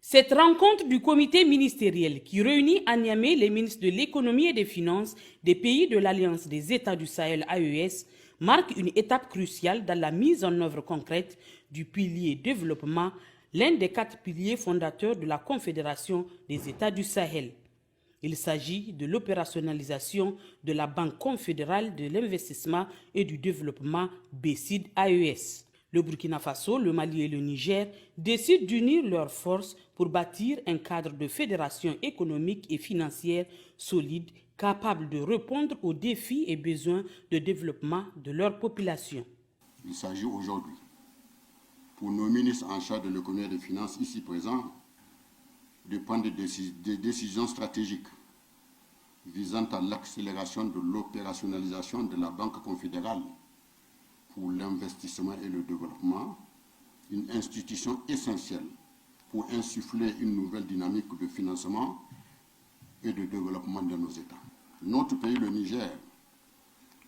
Cette rencontre du comité ministériel qui réunit à Niamey les ministres de l'économie et des finances des pays de l'Alliance des États du Sahel AES marque une étape cruciale dans la mise en œuvre concrète du pilier développement, l'un des 4 piliers fondateurs de la Confédération des États du Sahel. Il s'agit de l'opérationnalisation de la Banque confédérale de l'investissement et du développement BCID AES. Le Burkina Faso, le Mali et le Niger décident d'unir leurs forces pour bâtir un cadre de fédération économique et financière solide, capable de répondre aux défis et besoins de développement de leur population. Il s'agit aujourd'hui, pour nos ministres en charge de l'économie et des finances ici présents, de prendre des décisions stratégiques visant à l'accélération de l'opérationnalisation de la Banque confédérale pour l'investissement et le développement, une institution essentielle pour insuffler une nouvelle dynamique de financement et de développement de nos États. Notre pays, le Niger,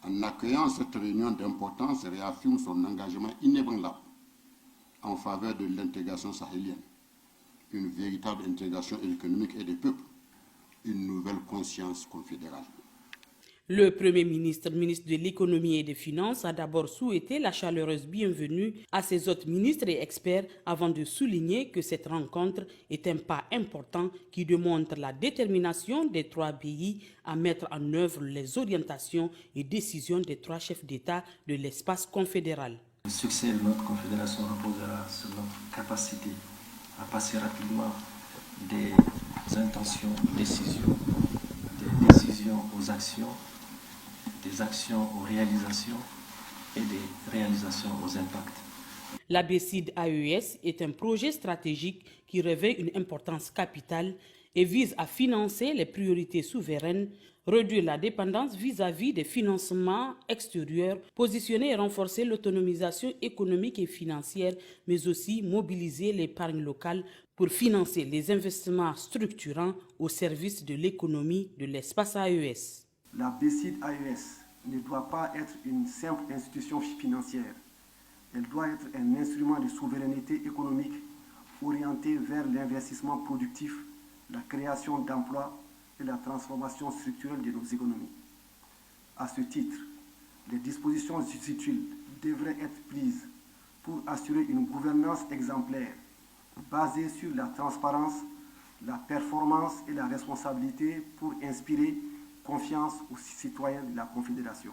en accueillant cette réunion d'importance, réaffirme son engagement inébranlable en faveur de l'intégration sahélienne, une véritable intégration économique et des peuples, une nouvelle conscience confédérale. Le Premier ministre, ministre de l'économie et des finances, a d'abord souhaité la chaleureuse bienvenue à ses autres ministres et experts avant de souligner que cette rencontre est un pas important qui démontre la détermination des 3 pays à mettre en œuvre les orientations et décisions des 3 chefs d'État de l'espace confédéral. Le succès de notre confédération reposera sur notre capacité à passer rapidement des intentions aux décisions, des décisions aux actions, des actions aux réalisations et des réalisations aux impacts. La BCID AES est un projet stratégique qui revêt une importance capitale et vise à financer les priorités souveraines, réduire la dépendance vis-à-vis des financements extérieurs, positionner et renforcer l'autonomisation économique et financière, mais aussi mobiliser l'épargne locale pour financer les investissements structurants au service de l'économie de l'espace AES. La BCID AES ne doit pas être une simple institution financière. Elle doit être un instrument de souveraineté économique orienté vers l'investissement productif, la création d'emplois et la transformation structurelle de nos économies. À ce titre, les dispositions utiles devraient être prises pour assurer une gouvernance exemplaire basée sur la transparence, la performance et la responsabilité pour inspirer confiance aux citoyens de la Confédération.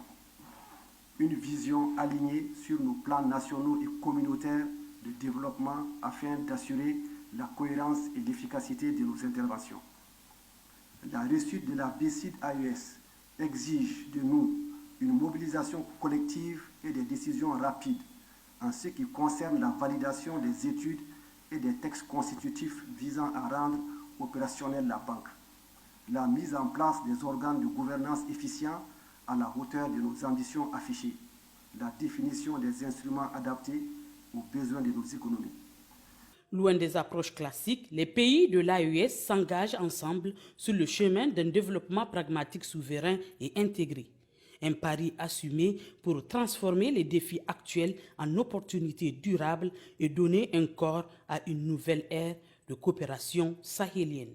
Une vision alignée sur nos plans nationaux et communautaires de développement afin d'assurer la cohérence et l'efficacité de nos interventions. La réussite de la BCID AES exige de nous une mobilisation collective et des décisions rapides en ce qui concerne la validation des études et des textes constitutifs visant à rendre opérationnelle la banque, la mise en place des organes de gouvernance efficients à la hauteur de nos ambitions affichées, la définition des instruments adaptés aux besoins de nos économies. Loin des approches classiques, les pays de l'AES s'engagent ensemble sur le chemin d'un développement pragmatique souverain et intégré. Un pari assumé pour transformer les défis actuels en opportunités durables et donner un corps à une nouvelle ère de coopération sahélienne.